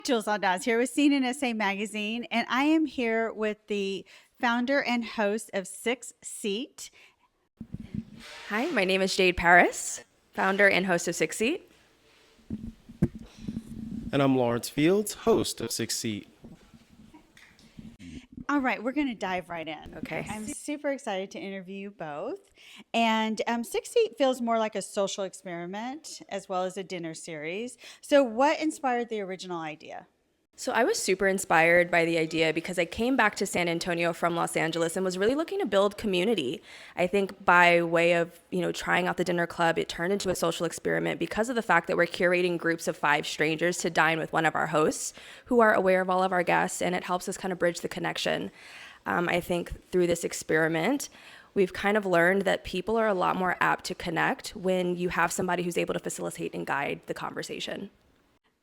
Jules Aldaz here with Scene and Essay Magazine, and I am here with the founder and host of Six Seat. Hi, my name is Jade Paris, founder and host of Six Seat. And I'm Lawrence Fields, host of Six Seat. All right, we're going to dive right in. Okay. I'm super excited to interview you both. And Six Seat feels more like a social experiment as well as a dinner series. So, what inspired the original idea? So I was super inspired by the idea because I came back to San Antonio from Los Angeles and was really looking to build community. I think by way of, trying out the dinner club, it turned into a social experiment because of the fact that we're curating groups of 5 strangers to dine with one of our hosts who are aware of all of our guests, and it helps us kind of bridge the connection. I think through this experiment, we've kind of learned that people are a lot more apt to connect when you have somebody who's able to facilitate and guide the conversation.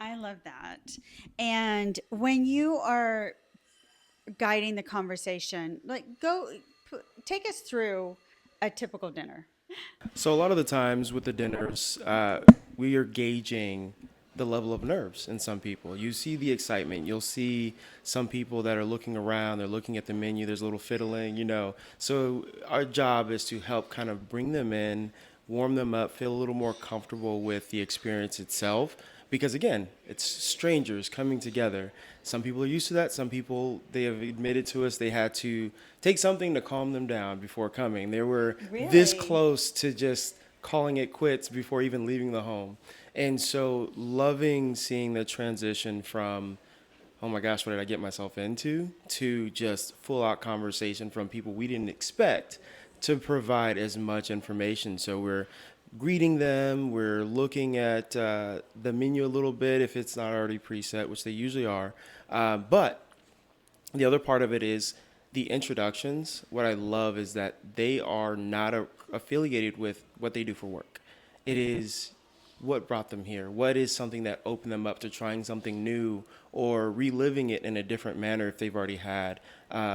I love that. And when you are guiding the conversation, take us through a typical dinner. So, a lot of the times with the dinners, we are gauging the level of nerves in some people. You see the excitement. You'll see some people that are looking around, they're looking at the menu, there's a little fiddling. So, our job is to help kind of bring them in, warm them up, feel a little more comfortable with the experience itself. Because again, it's strangers coming together. Some people are used to that. Some people, they have admitted to us they had to take something to calm them down before coming. They were this Really? close to just calling it quits before even leaving the home. And so loving seeing the transition from, oh my gosh, what did I get myself into, to just full out conversation from people we didn't expect to provide as much information. So we're greeting them, we're looking at the menu a little bit if it's not already preset, which they usually are. But the other part of it is the introductions. What I love is that they are not affiliated with what they do for work. It is what brought them here. What is something that opened them up to trying something new or reliving it in a different manner if they've already had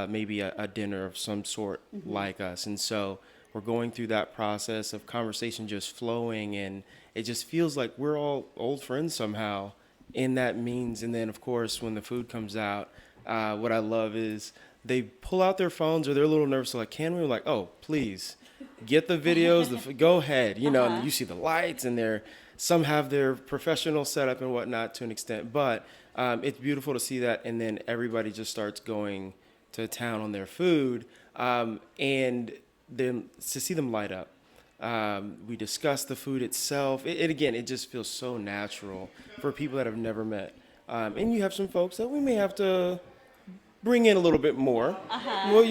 maybe a dinner of some sort like us. And so we're going through that process of conversation just flowing, and it just feels like we're all old friends somehow in that means. And then, of course, when the food comes out, what I love is they pull out their phones or they're a little nervous. So like, can we? We're like, oh, please get the videos. Go ahead. And you see the lights, and some have their professional setup and whatnot to an extent. But it's beautiful to see that. And then everybody just starts going to town on their food. And then to see them light up. We discuss the food itself. It just feels so natural for people that have never met. And you have some folks that we may have to bring in a little bit more. Well,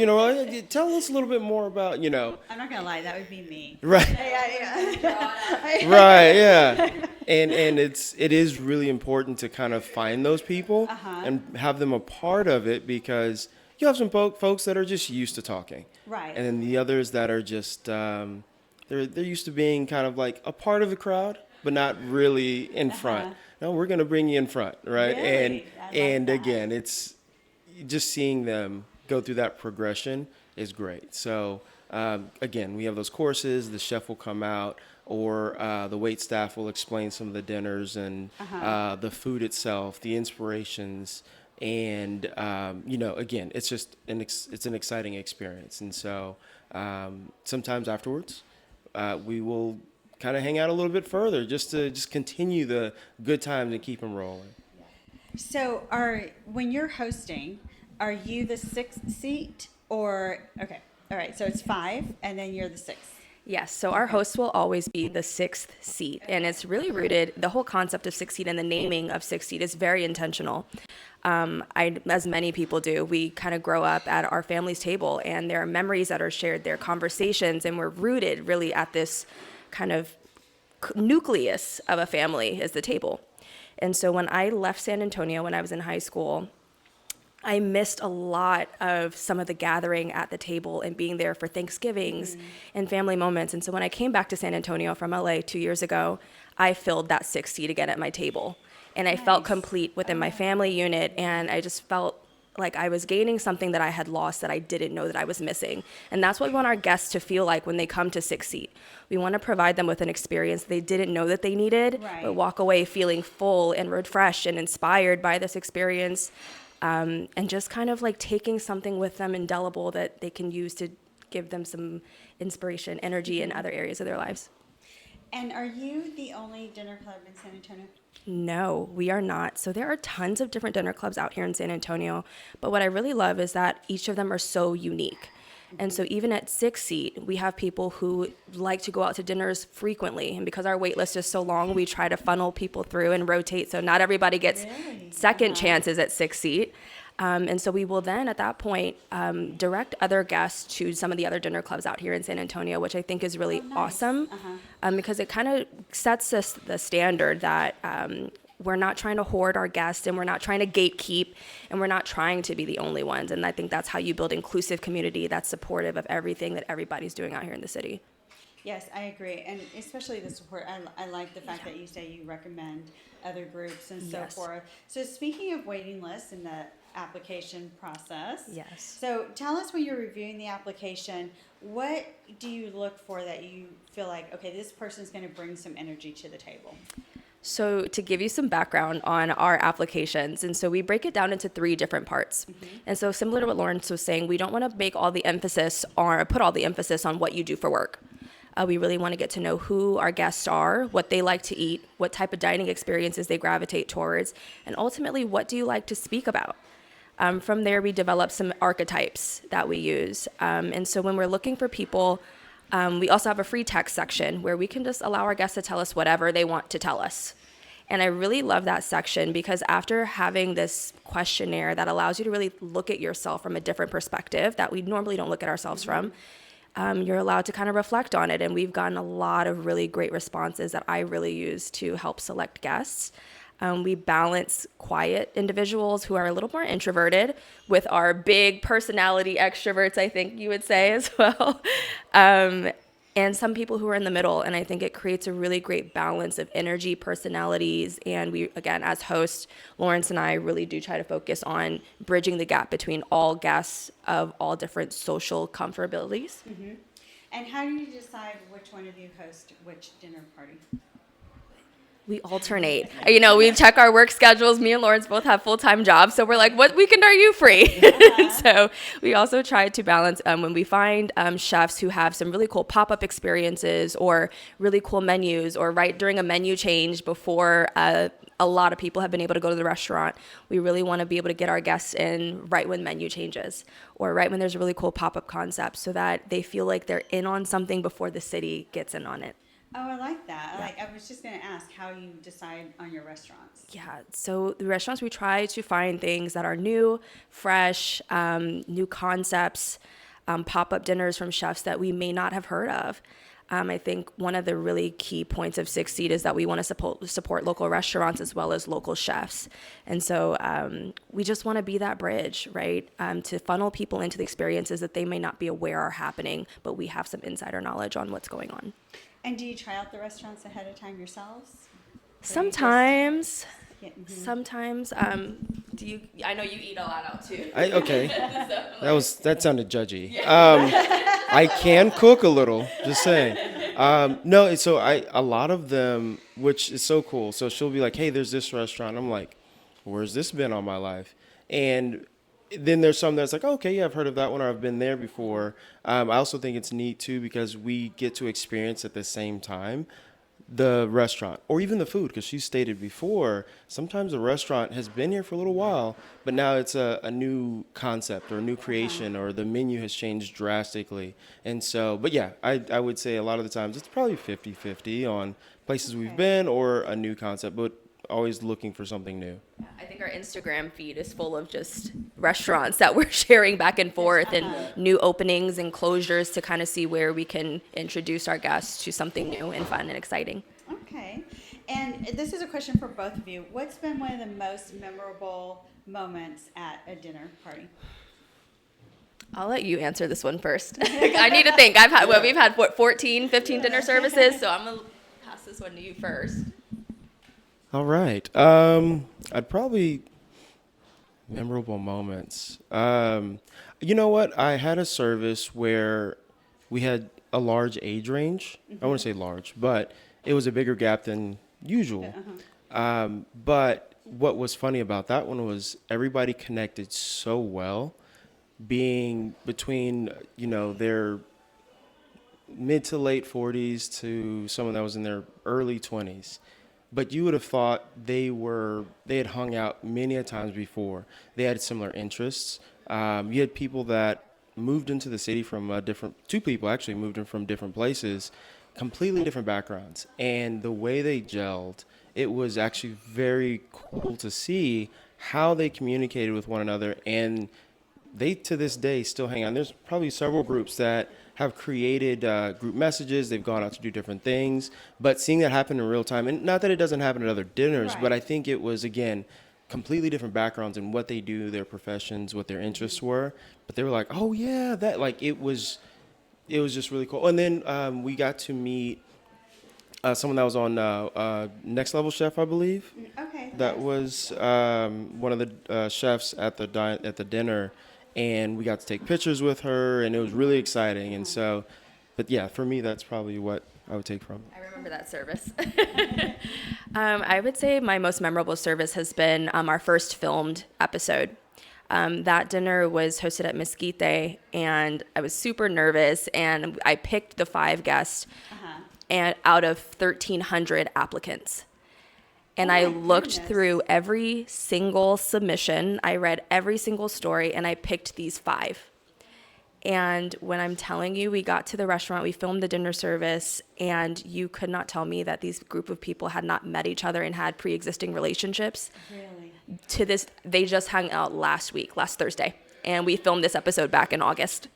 tell us a little bit more about. I'm not going to lie, that would be me. Right. Yeah. Right, yeah. And it is really important to kind of find those people and have them a part of it, because you have some folks that are just used to talking. Right. And then the others that are just, they're used to being kind of like a part of the crowd, but not really in front. No, we're going to bring you in front, right? Really? I like And that. again, it's just seeing them go through that progression is great. So again, we have those courses, the chef will come out, or the wait staff will explain some of the dinners and the food itself, the inspirations. And again, it's just it's an exciting experience. And so sometimes afterwards, we will kind of hang out a little bit further just to continue the good times and keep them rolling. So, when you're hosting, are you the sixth seat or okay? All right, so it's 5, and then you're the sixth. Yes, so our host will always be the 6th seat, and it's really rooted, the whole concept of 6th seat and the naming of 6th seat is very intentional. As many people do, we kind of grow up at our family's table, and there are memories that are shared, there are conversations, and we're rooted really at this kind of nucleus of a family is the table. And so when I left San Antonio when I was in high school, I missed a lot of some of the gathering at the table and being there for Thanksgivings and family moments. And so when I came back to San Antonio from LA 2 years ago, I filled that 6th seat again at my table. And I felt complete within my family unit, and I just felt like I was gaining something that I had lost that I didn't know that I was missing. And that's what we want our guests to feel like when they come to Six Seat. We want to provide them with an experience they didn't know that they needed, Right. but walk away feeling full and refreshed and inspired by this experience. And just kind of like taking something with them indelible that they can use to give them some inspiration, energy in other areas of their lives. And are you the only dinner club in San Antonio? No, we are not. So there are tons of different dinner clubs out here in San Antonio, but what I really love is that each of them are so unique. And so even at Six Seat, we have people who like to go out to dinners frequently. And because our wait list is so long, we try to funnel people through and rotate so not everybody gets second chances at Six Seat. And so we will then, at that point, direct other guests to some of the other dinner clubs out here in San Antonio, which I think is really awesome, because it kind of sets us the standard that we're not trying to hoard our guests, and we're not trying to gatekeep, and we're not trying to be the only ones. And I think that's how you build inclusive community that's supportive of everything that everybody's doing out here in the city. Yes, I agree, and especially the support. I like the fact that you say you recommend other groups and so forth. So speaking of waiting lists and the application process, so tell us when you're reviewing the application, what do you look for that you feel like, okay, this person's going to bring some energy to the table? So to give you some background on our applications, and so we break it down into 3 different parts. And so similar to what Lawrence was saying, we don't want to make all the emphasis or put all the emphasis on what you do for work. We really want to get to know who our guests are, what they like to eat, what type of dining experiences they gravitate towards, and ultimately, what do you like to speak about? From there, we develop some archetypes that we use. And so when we're looking for people, we also have a free text section where we can just allow our guests to tell us whatever they want to tell us. And I really love that section because after having this questionnaire that allows you to really look at yourself from a different perspective that we normally don't look at ourselves from, you're allowed to kind of reflect on it. And we've gotten a lot of really great responses that I really use to help select guests. We balance quiet individuals who are a little more introverted with our big personality extroverts, I think you would say as well. And some people who are in the middle. And I think it creates a really great balance of energy, personalities. And we, again, as hosts, Lawrence and I really do try to focus on bridging the gap between all guests of all different social comfortabilities. And how do you decide which one of you host which dinner party? We alternate. We check our work schedules. Me and Lawrence both have full-time jobs. So we're like, what weekend are you free? So we also try to balance when we find chefs who have some really cool pop-up experiences or really cool menus, or right during a menu change before a lot of people have been able to go to the restaurant. We really want to be able to get our guests in right when menu changes or right when there's a really cool pop-up concept so that they feel like they're in on something before the city gets in on it. Oh, I like that. I was just going to ask how you decide on your restaurants. Yeah, so the restaurants, we try to find things that are new, fresh, new concepts, pop-up dinners from chefs that we may not have heard of. I think one of the really key points of Six Seat is that we want to support local restaurants as well as local chefs. And so we just want to be that bridge, right, to funnel people into the experiences that they may not be aware are happening, but we have some insider knowledge on what's going on. And do you try out the restaurants ahead of time yourselves? Sometimes. Mm-hmm. Sometimes. Do you? I know you eat a lot out too. Okay. That sounded judgy. I can cook a little, just saying. No, so a lot of them, which is so cool. So she'll be like, "Hey, there's this restaurant." I'm like, "Where's this been all my life?" And then there's some that's like, okay, yeah, I've heard of that one or I've been there before. I also think it's neat too because we get to experience at the same time the restaurant or even the food, because she stated before, sometimes the restaurant has been here for a little while, but now it's a new concept or a new creation or the menu has changed drastically. And so, but yeah, I would say a lot of the times it's probably 50-50 on places we've been or a new concept, but always looking for something new. I think our Instagram feed is full of just restaurants that we're sharing back and forth and new openings and closures to kind of see where we can introduce our guests to something new and fun and exciting. Okay. And this is a question for both of you. What's been one of the most memorable moments at a dinner party? I'll let you answer this one first. I need to think. We've had 14, 15 dinner services, so I'm going to pass this one to you first. I'd probably, Memorable moments. You know what? I had a service where we had a large age range. I wouldn't say large, but it was a bigger gap than usual. But what was funny about that one was everybody connected so well, being between, their mid to late 40s to someone that was in their early 20s. But you would have thought they had hung out many a times before. They had similar interests. You had people that moved into the city from two people actually moved in from different places, completely different backgrounds. And the way they gelled, it was actually very cool to see how they communicated with one another. And they, to this day, still hang on. There's probably several groups that have created group messages. They've gone out to do different things. But seeing that happen in real time, and not that it doesn't happen at other dinners, but I think it was, again, completely different backgrounds in what they do, their professions, what their interests were. But they were like, oh, yeah, that, like, it was just really cool. And then we got to meet someone that was on Next Level Chef, I believe. Okay. That was one of the chefs at the dinner, and we got to take pictures with her, and it was really exciting. And so, but yeah, for me, that's probably what I would take from it. I remember that service. I would say my most memorable service has been our first filmed episode. That dinner was hosted at Mesquite, and I was super nervous, and I picked the 5 guests and out of 1,300 applicants. And I looked through every single submission. I read every single story, and I picked these 5. And when I'm telling you, we got to the restaurant, we filmed the dinner service, and you could not tell me that these group of people had not met each other and had pre-existing relationships. Really? To this, they just hung out last Thursday, and we filmed this episode back in August.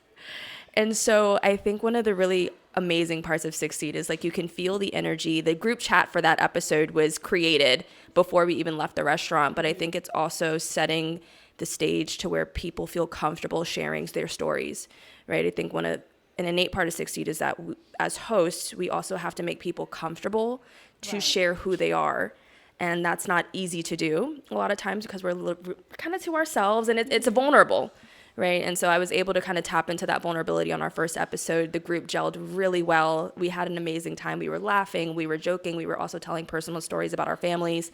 And so I think one of the really amazing parts of Succeed is, like, you can feel the energy. The group chat for that episode was created before we even left the restaurant, but I think it's also setting the stage to where people feel comfortable sharing their stories, right? I think an innate part of Succeed is that as hosts, we also have to make people comfortable to share who they are. And that's not easy to do a lot of times because we're kind of to ourselves, and it's vulnerable, right? And so I was able to kind of tap into that vulnerability on our first episode. The group gelled really well. We had an amazing time. We were laughing, we were joking, we were also telling personal stories about our families.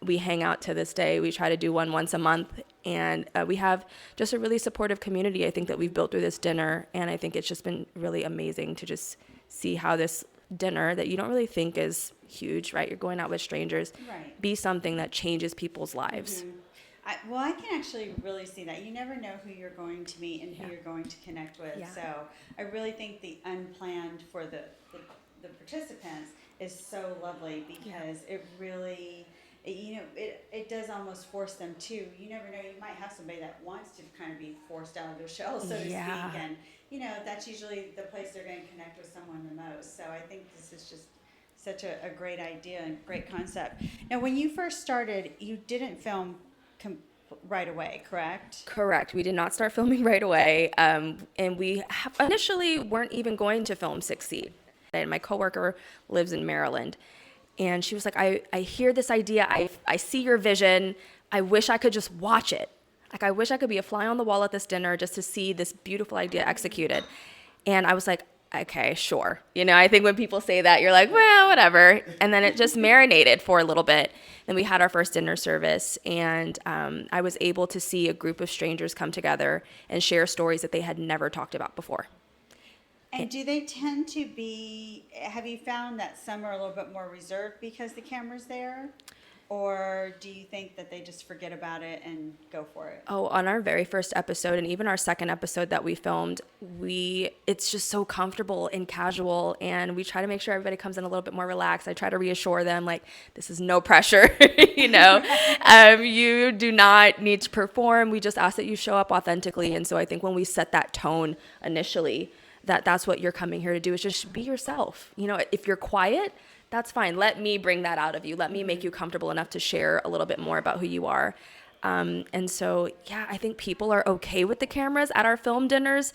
We hang out to this day. We try to do one once a month, and we have just a really supportive community, I think, that we've built through this dinner. And I think it's just been really amazing to just see how this dinner that you don't really think is huge, right? You're going out with strangers, be something that changes people's lives. I can actually really see that. You never know who you're going to meet and who you're going to connect with. So I really think the unplanned for the participants is so lovely because it really, it does almost force them to. You never know. You might have somebody that wants to kind of be forced out of their shell, so to speak. And, that's usually the place they're going to connect with someone the most. So I think this is just such a great idea and great concept. Now, when you first started, you didn't film right away, correct? Correct. We did not start filming right away. And we initially weren't even going to film Succeed. And my coworker lives in Maryland. And she was like, I hear this idea. I see your vision. I wish I could just watch it. Like, I wish I could be a fly on the wall at this dinner just to see this beautiful idea executed. And I was like, okay, sure. I think when people say that, you're like, well, whatever. And then it just marinated for a little bit. Then we had our first dinner service, and I was able to see a group of strangers come together and share stories that they had never talked about before. And do they tend to be, have you found that some are a little bit more reserved because the camera's there? Or do you think that they just forget about it and go for it? Oh, on our very first episode and even our second episode that we filmed, it's just so comfortable and casual, and we try to make sure everybody comes in a little bit more relaxed. I try to reassure them, like, this is no pressure, you do not need to perform. We just ask that you show up authentically. And so I think when we set that tone initially, that's what you're coming here to do, is just be yourself. If you're quiet, that's fine. Let me bring that out of you. Let me make you comfortable enough to share a little bit more about who you are. And so, I think people are okay with the cameras at our film dinners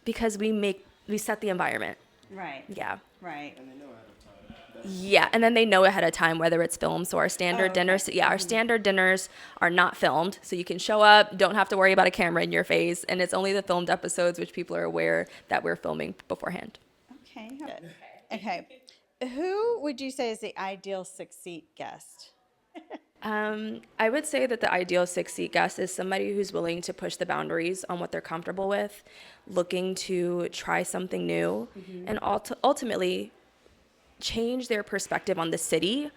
because we set the environment. Right. Yeah. Right. And they know ahead of time Yeah, and then they know ahead of time whether it's filmed. So our standard dinners, our standard dinners are not filmed. So you can show up, don't have to worry about a camera in your face, and it's only the filmed episodes which people are aware that we're filming beforehand. Okay. Good. Okay. Who would you say is the ideal 6-seat guest? I would say that the ideal 6-seat guest is somebody who's willing to push the boundaries on what they're comfortable with, looking to try something new, and ultimately change their perspective on the city,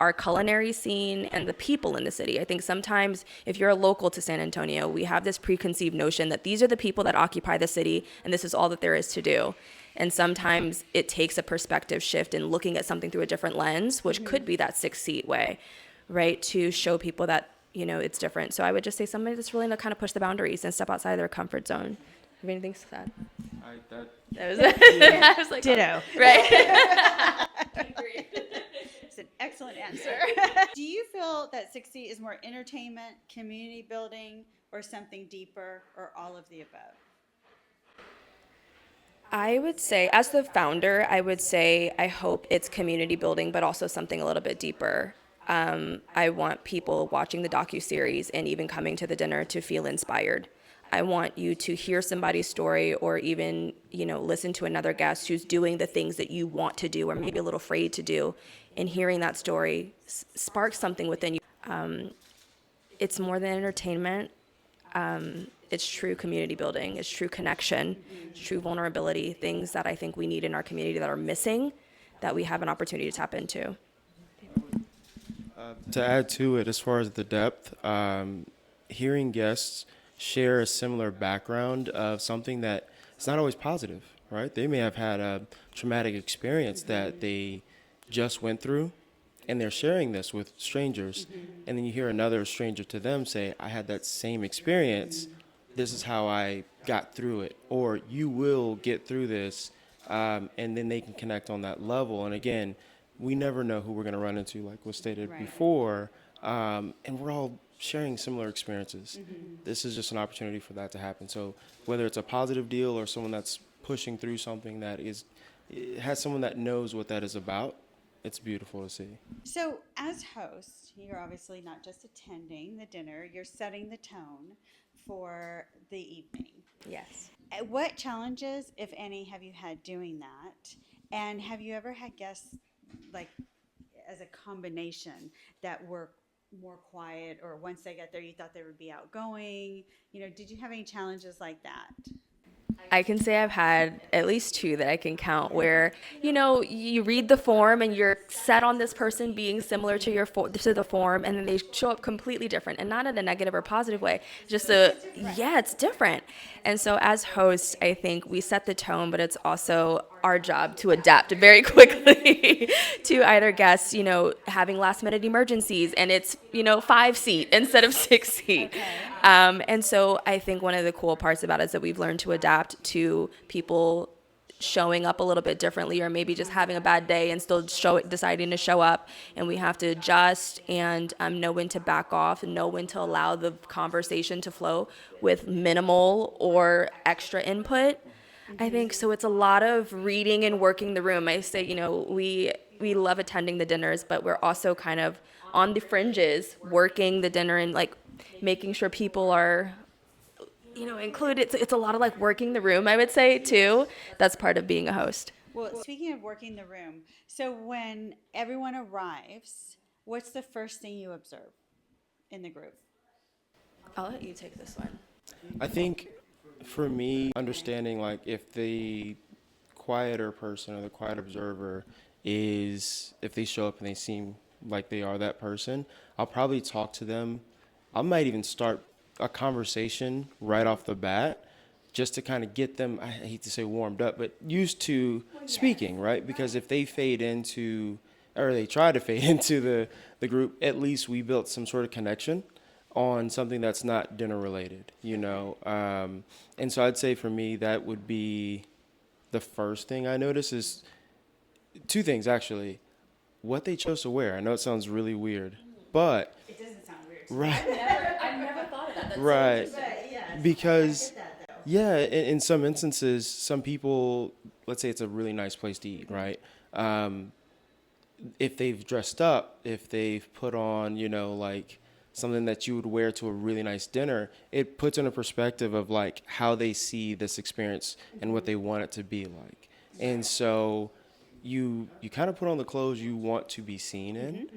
our culinary scene, and the people in the city. I think sometimes if you're a local to San Antonio, we have this preconceived notion that these are the people that occupy the city and this is all that there is to do. And sometimes it takes a perspective shift in looking at something through a different lens, which could be that 6-seat way, right? To show people that, it's different. So I would just say somebody that's willing to kind of push the boundaries and step outside their comfort zone. Have anything to add? That was it. I was like, Ditto. Right. It's an excellent answer. Do you feel that 6-seat is more entertainment, community building, or something deeper, or all of the above? I would say, as the founder, I hope it's community building, but also something a little bit deeper. I want people watching the docuseries and even coming to the dinner to feel inspired. I want you to hear somebody's story or even, listen to another guest who's doing the things that you want to do or maybe a little afraid to do. And hearing that story sparks something within you. It's more than entertainment. It's true community building. It's true connection. It's true vulnerability, things that I think we need in our community that are missing, that we have an opportunity to tap into. To add to it, as far as the depth, hearing guests share a similar background of something that is not always positive, right? They may have had a traumatic experience that they just went through, and they're sharing this with strangers. And then you hear another stranger to them say, I had that same experience. This is how I got through it. Or you will get through this. And then they can connect on that level. And again, we never know who we're going to run into, like was stated before. And we're all sharing similar experiences. This is just an opportunity for that to happen. So whether it's a positive deal or someone that's pushing through something that has someone that knows what that is about, it's beautiful to see. So as host, you're obviously not just attending the dinner, you're setting the tone for the evening. Yes. What challenges, if any, have you had doing that? And have you ever had guests, like, as a combination that were more quiet, or once they got there, you thought they would be outgoing? Did you have any challenges like that? I can say I've had at least 2 that I can count where, you read the form and you're set on this person being similar to to the form, and then they show up completely different, and not in a negative or positive way. Just it's different. And so as hosts, I think we set the tone, but it's also our job to adapt very quickly to either guests, having last minute emergencies and it's, 5-seat instead of 6-seat. And so I think one of the cool parts about it is that we've learned to adapt to people showing up a little bit differently, or maybe just having a bad day and still deciding to show up. And we have to adjust and know when to back off and know when to allow the conversation to flow with minimal or extra input. I think so. It's a lot of reading and working the room. I say, we love attending the dinners, but we're also kind of on the fringes, working the dinner and like making sure people are, included. It's a lot of like working the room, I would say, too. That's part of being a host. Well, speaking of working the room, so when everyone arrives, what's the first thing you observe in the group? I'll let you take this one. I think for me, understanding like if the quieter person or the quiet observer if they show up and they seem like they are that person, I'll probably talk to them. I might even start a conversation right off the bat just to kind of get them, I hate to say warmed up, but used to speaking, right? Because if they fade into, or they try to fade into the group, at least we built some sort of connection on something that's not dinner related, and so I'd say for me, that would be the first thing I notice is 2 things, actually. What they chose to wear. I know it sounds really weird, but It doesn't sound weird. right. I've never thought of that. That's Right. So interesting. Yes, Because I get that, though. yeah, in some instances, some people, let's say it's a really nice place to eat, right? if they've dressed up, if they've put on, like something that you would wear to a really nice dinner, it puts in a perspective of like how they see this experience and what they want it to be like. And so you kind of put on the clothes you want to be seen in,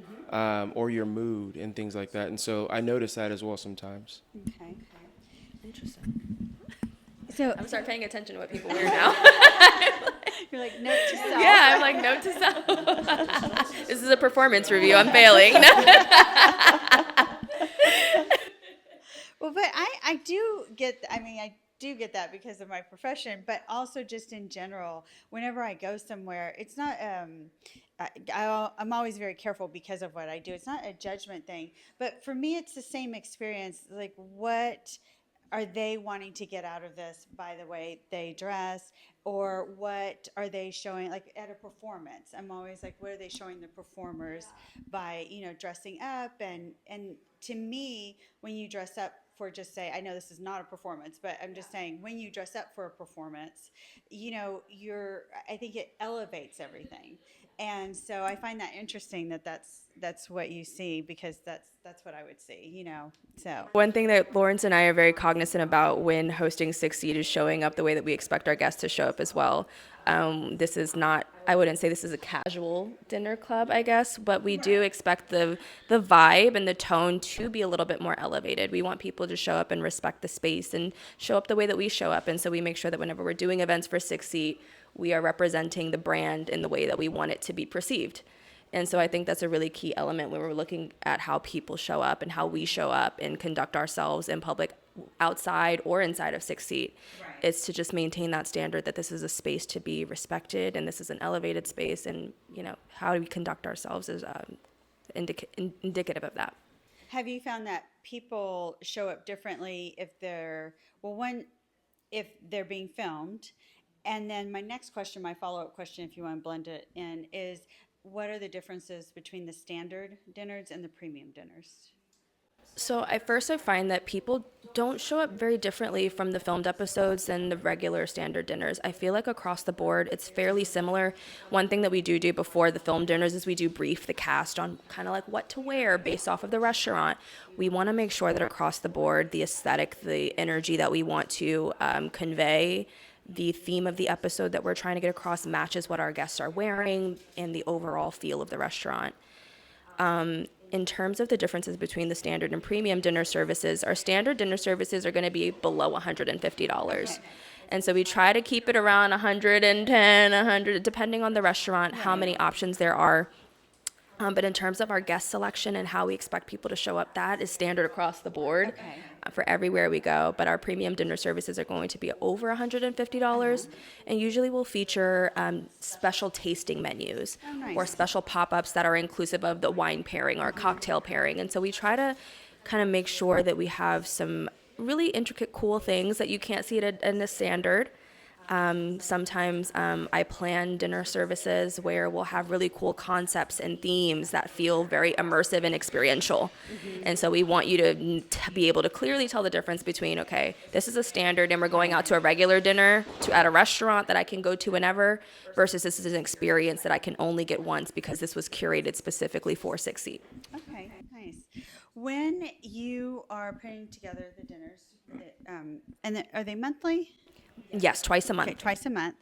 or your mood and things like that. And so I notice that as well sometimes. Okay. Interesting. So I'm start paying attention to what people wear now. you're like, note to self. Yeah, I'm like, note to self. This is a performance review. I'm failing. Well, but I do get, I do get that because of my profession, but also just in general, whenever I go somewhere, it's not, I'm always very careful because of what I do. It's not a judgment thing, but for me, it's the same experience. Like, what are they wanting to get out of this by the way they dress, or what are they showing, like at a performance? I'm always like, what are they showing the performers by, dressing up? And to me, when you dress up for, just say, I know this is not a performance, but I'm just saying, when you dress up for a performance, I think it elevates everything. And so I find that interesting that's what you see, because that's what I would see, so. One thing that Lawrence and I are very cognizant about when hosting Six Seat is showing up the way that we expect our guests to show up as well. This is not, I wouldn't say this is a casual dinner club, I guess, but we do expect the vibe and the tone to be a little bit more elevated. We want people to show up and respect the space and show up the way that we show up. And so we make sure that whenever we're doing events for Six Seat, we are representing the brand in the way that we want it to be perceived. And so I think that's a really key element when we're looking at how people show up and how we show up and conduct ourselves in public, outside or inside of Six Seat. Right. It's to just maintain that standard that this is a space to be respected and this is an elevated space, and how do we conduct ourselves is indicative of that. Have you found that people show up differently if they're being filmed? And then my next question, my follow-up question, if you want to blend it in, is what are the differences between the standard dinners and the premium dinners? So I find that people don't show up very differently from the filmed episodes than the regular standard dinners. I feel like across the board, it's fairly similar. One thing that we do before the film dinners is we do brief the cast on kind of like what to wear based off of the restaurant. We want to make sure that across the board, the aesthetic, the energy that we want to convey, the theme of the episode that we're trying to get across matches what our guests are wearing and the overall feel of the restaurant. In terms of the differences between the standard and premium dinner services, our standard dinner services are going to be below $150. Okay. And so we try to keep it around 110, 100, depending on the restaurant, how many options there are. But in terms of our guest selection and how we expect people to show up, that is standard across the board for everywhere we go. But our premium dinner services are going to be over $150, and usually will feature special tasting menus or special pop-ups that are inclusive of the wine pairing or cocktail pairing. And so we try to kind of make sure that we have some really intricate, cool things that you can't see in the standard. Sometimes I plan dinner services where we'll have really cool concepts and themes that feel very immersive and experiential. Mm-hmm. And so we want you to be able to clearly tell the difference between, okay, this is a standard and we're going out to a regular dinner at a restaurant that I can go to whenever, versus this is an experience that I can only get once because this was curated specifically for Six Seat. Okay, nice. When you are putting together the dinners, are they monthly? Yes, twice a month. Okay, twice a month.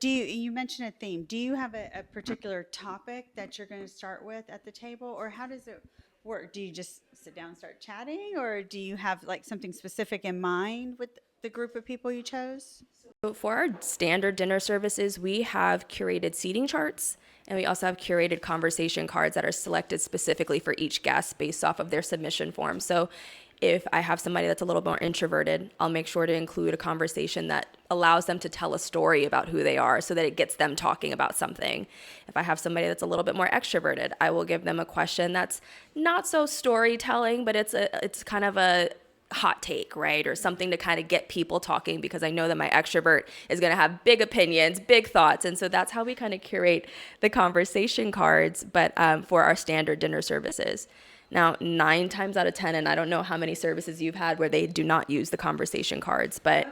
You mentioned a theme. Do you have a particular topic that you're going to start with at the table, or how does it work? Do you just sit down and start chatting, or do you have like something specific in mind with the group of people you chose? So for our standard dinner services, we have curated seating charts, and we also have curated conversation cards that are selected specifically for each guest based off of their submission form. So if I have somebody that's a little more introverted, I'll make sure to include a conversation that allows them to tell a story about who they are so that it gets them talking about something. If I have somebody that's a little bit more extroverted, I will give them a question that's not so storytelling, but it's kind of a hot take, right? Or something to kind of get people talking, because I know that my extrovert is going to have big opinions, big thoughts. And so that's how we kind of curate the conversation cards, but for our standard dinner services. Now, 9 times out of 10, and I don't know how many services you've had where they do not use the conversation cards, but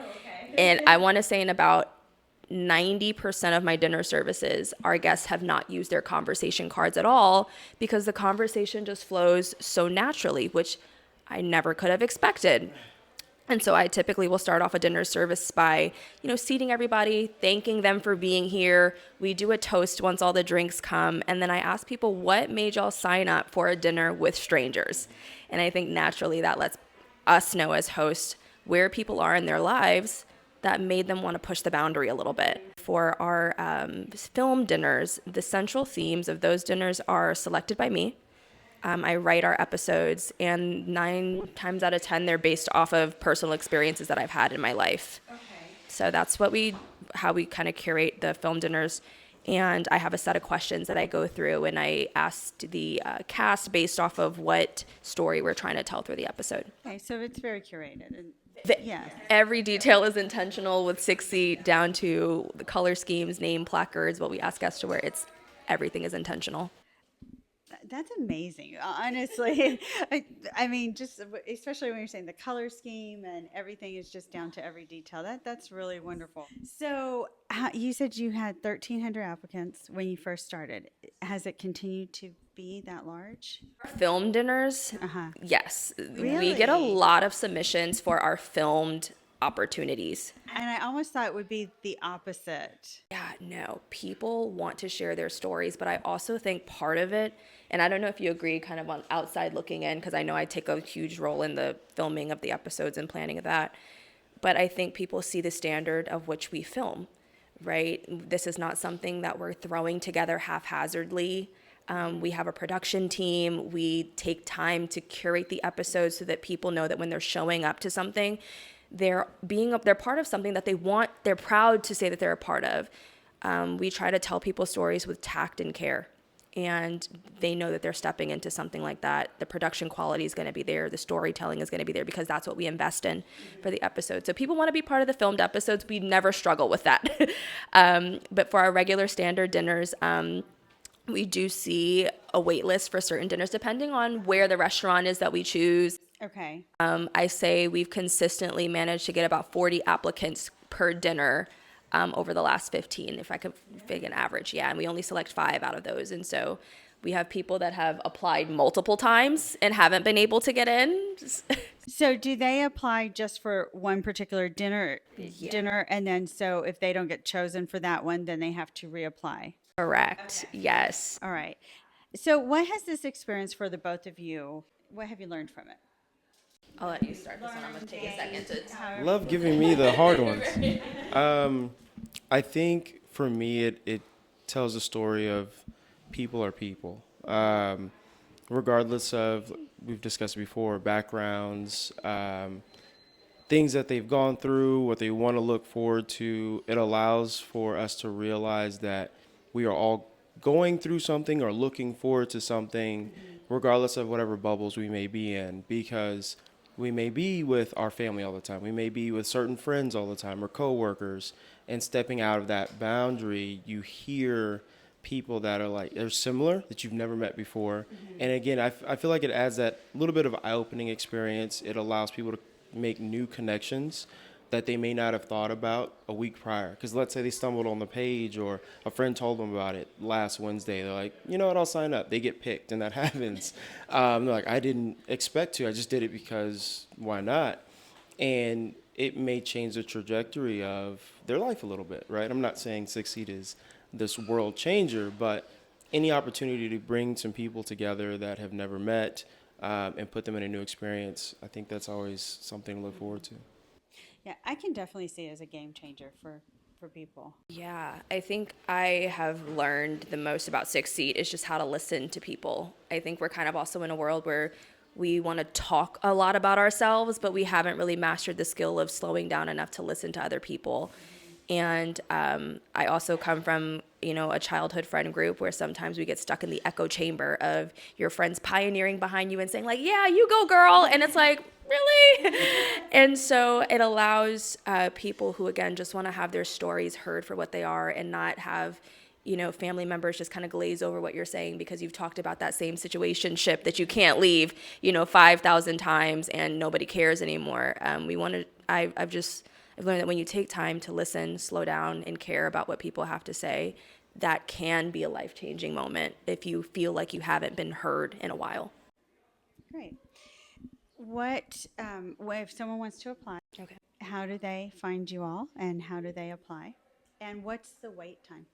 and I want to say in about 90% of my dinner services, our guests have not used their conversation cards at all because the conversation just flows so naturally, which I never could have expected. And so I typically will start off a dinner service by, seating everybody, thanking them for being here. We do a toast once all the drinks come. And then I ask people, what made y'all sign up for a dinner with strangers? And I think naturally that lets us know as hosts where people are in their lives that made them want to push the boundary a little bit. For our film dinners, the central themes of those dinners are selected by me. I write our episodes, and 9 times out of 10, they're based off of personal experiences that I've had in my life. Okay. So that's how we kind of curate the film dinners. And I have a set of questions that I go through, and I asked the cast based off of what story we're trying to tell through the episode. Okay, so it's very curated. And yeah. Every detail is intentional with 6 Seat, down to the color schemes, name placards, what we ask guests to wear. Everything is intentional. That's amazing, honestly. I mean, just especially when you're saying the color scheme and everything is just down to every detail. That's really wonderful. So you said you had 1,300 applicants when you first started. Has it continued to be that large? Film dinners, yes. Really? We get a lot of submissions for our filmed opportunities. And I almost thought it would be the opposite. Yeah, no, people want to share their stories, but I also think part of it, and I don't know if you agree kind of on outside looking in, because I know I take a huge role in the filming of the episodes and planning of that, but I think people see the standard of which we film, right? This is not something that we're throwing together haphazardly. We have a production team. We take time to curate the episodes so that people know that when they're showing up to something, they're part of something that they're proud to say that they're a part of. We try to tell people stories with tact and care, and they know that they're stepping into something like that. The production quality is going to be there. The storytelling is going to be there because that's what we invest in for the episode. So people want to be part of the filmed episodes. We never struggle with that. But for our regular standard dinners, we do see a wait list for certain dinners depending on where the restaurant is that we choose. Okay. I say we've consistently managed to get about 40 applicants per dinner over the last 15, if I could figure an average. Yeah, and we only select 5 out of those. And so we have people that have applied multiple times and haven't been able to get in. So do they apply just for one particular dinner? And then so if they don't get chosen for that one, then they have to reapply? Correct. Okay. Yes. All right. So what has this experience for the both of you? What have you learned from it? I'll let you start this one. I'm going to take a second to... Love giving me the hard ones. I think for me, it tells a story of people are people. Regardless of, we've discussed before, backgrounds, things that they've gone through, what they want to look forward to. It allows for us to realize that we are all going through something or looking forward to something, regardless of whatever bubbles we may be in, because we may be with our family all the time. We may be with certain friends all the time or coworkers, and stepping out of that boundary, you hear people that are like, they're similar that you've never met before. And again, I feel like it adds that little bit of eye-opening experience. It allows people to make new connections that they may not have thought about a week prior. Because let's say they stumbled on the page or a friend told them about it last Wednesday. They're like, you know what, I'll sign up. They get picked, and that happens. They're like, I didn't expect to. I just did it because why not? And it may change the trajectory of their life a little bit, right? I'm not saying 6 Seat is this world changer, but any opportunity to bring some people together that have never met and put them in a new experience, I think that's always something to look forward to. Yeah, I can definitely see it as a game changer for people. Yeah, I think I have learned the most about 6 Seat is just how to listen to people. I think we're kind of also in a world where we want to talk a lot about ourselves, but we haven't really mastered the skill of slowing down enough to listen to other people. And I also come from, a childhood friend group where sometimes we get stuck in the echo chamber of your friends pioneering behind you and saying like, yeah, you go girl. And it's like, really? And so it allows people who, again, just want to have their stories heard for what they are and not have, family members just kind of glaze over what you're saying because you've talked about that same situationship that you can't leave, 5,000 times and nobody cares anymore. I I've learned that when you take time to listen, slow down, and care about what people have to say, that can be a life-changing moment if you feel like you haven't been heard in a while. Great. What if someone wants to apply? Okay. How do they find you all, and how do they apply? And what's the wait time?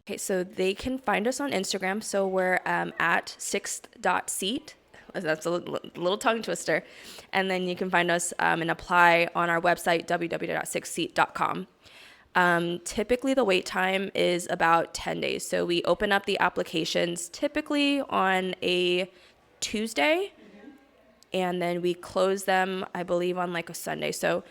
Okay, so they can find us on Instagram. So we're at sixth.seat. That's a little tongue twister. And then you can find us and apply on our website, www.sixthseat.com. Typically, the wait time is about 10 days. So we open up the applications typically on a Tuesday, and then we close them, I believe, on like a Sunday. So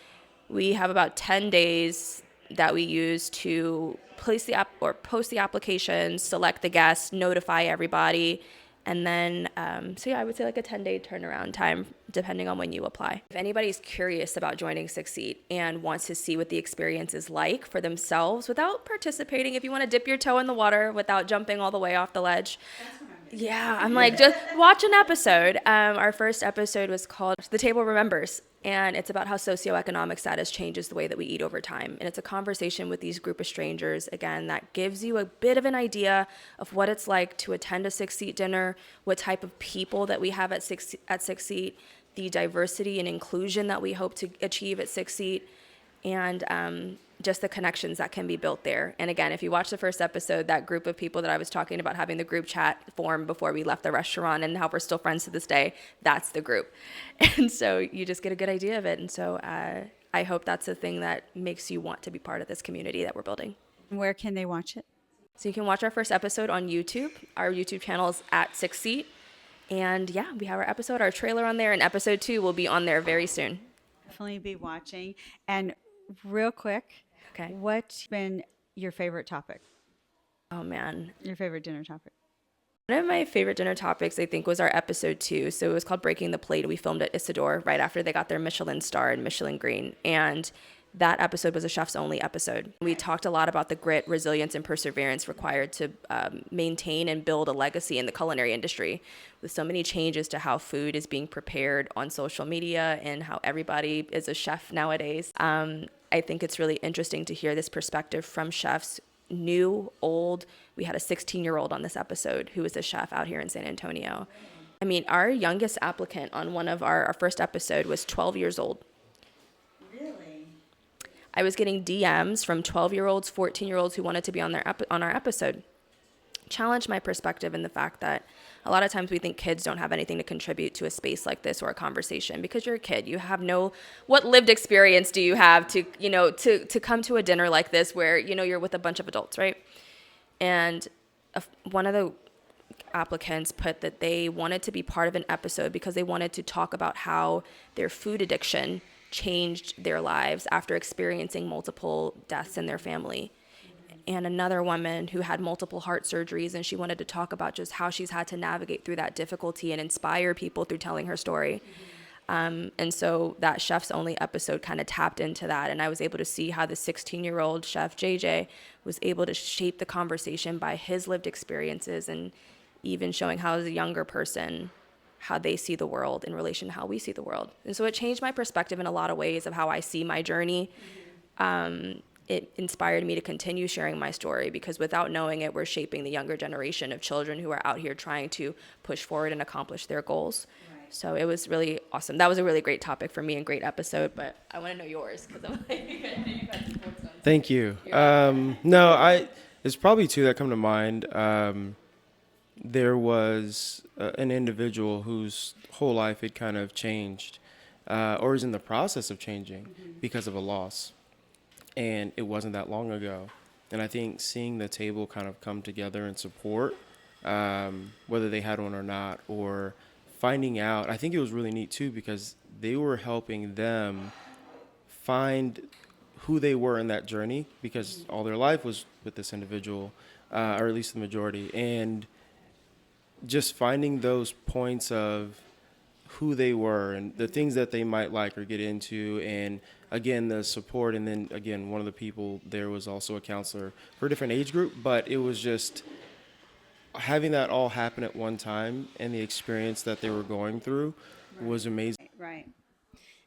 we have about 10 days that we use to place the app or post the applications, select the guests, notify everybody. And then, I would say like a 10-day turnaround time, depending on when you apply. If anybody's curious about joining Six Seat and wants to see what the experience is like for themselves without participating, if you want to dip your toe in the water without jumping all the way off the ledge, yeah, I'm like, just watch an episode. Our first episode was called The Table Remembers, and it's about how socioeconomic status changes the way that we eat over time. And it's a conversation with these group of strangers, again, that gives you a bit of an idea of what it's like to attend a Six Seat dinner, what type of people that we have at Six Seat, the diversity and inclusion that we hope to achieve at Six Seat, and just the connections that can be built there. And again, if you watch the first episode, that group of people that I was talking about having the group chat form before we left the restaurant and how we're still friends to this day, that's the group. And so you just get a good idea of it. And so I hope that's the thing that makes you want to be part of this community that we're building. Where can they watch it? So you can watch our first episode on YouTube. Our YouTube channel is at Six Seat. And yeah, we have our episode, our trailer on there, and episode 2 will be on there very soon. Definitely be watching. And real quick, okay, what's been your favorite topic? Oh man, your favorite dinner topic? One of my favorite dinner topics, I think, was our episode 2. So it was called Breaking the Plate. We filmed at Isidore right after they got their Michelin star and Michelin Green. And that episode was a chef's only episode. We talked a lot about the grit, resilience, and perseverance required to maintain and build a legacy in the culinary industry, with so many changes to how food is being prepared on social media and how everybody is a chef nowadays. I think it's really interesting to hear this perspective from chefs, new, old. We had a 16-year-old on this episode who was a chef out here in San Antonio. I mean, our youngest applicant on one of our first episode was 12 years old. Really? I was getting DMs from 12-year-olds, 14-year-olds who wanted to be on our episode. Challenged my perspective in the fact that a lot of times we think kids don't have anything to contribute to a space like this or a conversation because you're a kid. You have what lived experience do you have to come to a dinner like this where, you're with a bunch of adults, right? And one of the applicants put that they wanted to be part of an episode because they wanted to talk about how their food addiction changed their lives after experiencing multiple deaths in their family. And another woman who had multiple heart surgeries, and she wanted to talk about just how she's had to navigate through that difficulty and inspire people through telling her story. And so that Chef's Only episode kind of tapped into that. And I was able to see how the 16-year-old chef, Jade, was able to shape the conversation by his lived experiences and even showing how, as a younger person, how they see the world in relation to how we see the world. And so it changed my perspective in a lot of ways of how I see my journey. It inspired me to continue sharing my story because without knowing it, we're shaping the younger generation of children who are out here trying to push forward and accomplish their goals. Right. So it was really awesome. That was a really great topic for me and great episode, but I want to know yours because I'm like, you've had sports on. Thank you. There's probably 2 that come to mind. There was an individual whose whole life had kind of changed or is in the process of changing because of a loss. And it wasn't that long ago. And I think seeing the table kind of come together and support, whether they had one or not, or finding out, I think it was really neat too, because they were helping them find who they were in that journey, because all their life was with this individual, or at least the majority. And just finding those points of who they were and the things that they might like or get into, and again, the support. And then again, one of the people there was also a counselor for a different age group, but it was just having that all happen at one time, and the experience that they were going through was amazing. Right.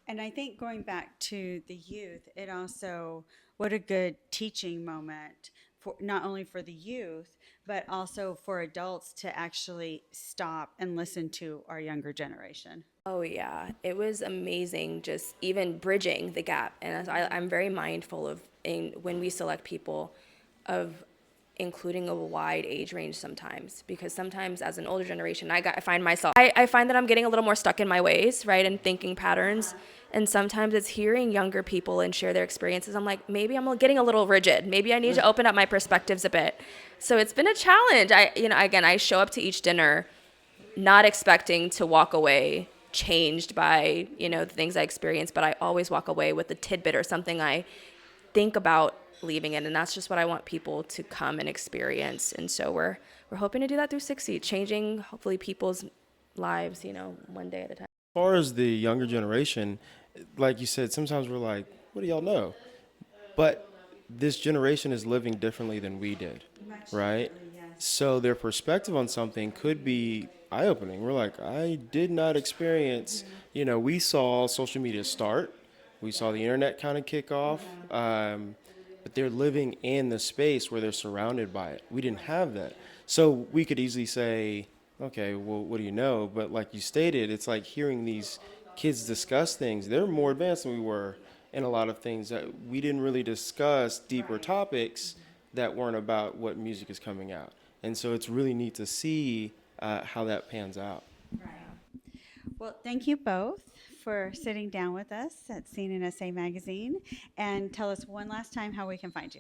And I think going back to the youth, it also, what a good teaching moment for not only for the youth, but also for adults to actually stop and listen to our younger generation. Oh yeah, it was amazing. Just even bridging the gap, and I'm very mindful of when we select people, of including a wide age range sometimes, because sometimes as an older generation, I find myself, I find that I'm getting a little more stuck in my ways, right, and thinking patterns, and sometimes it's hearing younger people and share their experiences. I'm like, maybe I'm getting a little rigid. Maybe I need to open up my perspectives a bit. So it's been a challenge. Again, I show up to each dinner not expecting to walk away changed by, the things I experienced, but I always walk away with a tidbit or something I think about leaving it. And that's just what I want people to come and experience. And so we're hoping to do that through Succeed, changing hopefully people's lives, one day at a time. As far as the younger generation, like you said, sometimes we're like, what do y'all know? But this generation is living differently than we did, right? So their perspective on something could be eye-opening. We're like, I did not experience, we saw social media start. We saw the internet kind of kick off. But they're living in the space where they're surrounded by it. We didn't have that. So we could easily say, okay, well, what do you know? But like you stated, it's like hearing these kids discuss things. They're more advanced than we were in a lot of things that we didn't really discuss deeper topics that weren't about what music is coming out. And so it's really neat to see how that pans out. Right. Well, thank you both for sitting down with us at Scene in SA Magazine, and tell us one last time how we can find you.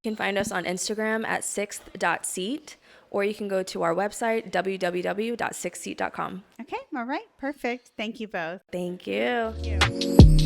You can find us on Instagram at sixth.seat, or you can go to our website, www.sixthseat.com. Okay, all right, perfect. Thank you both. Thank you. Thank you.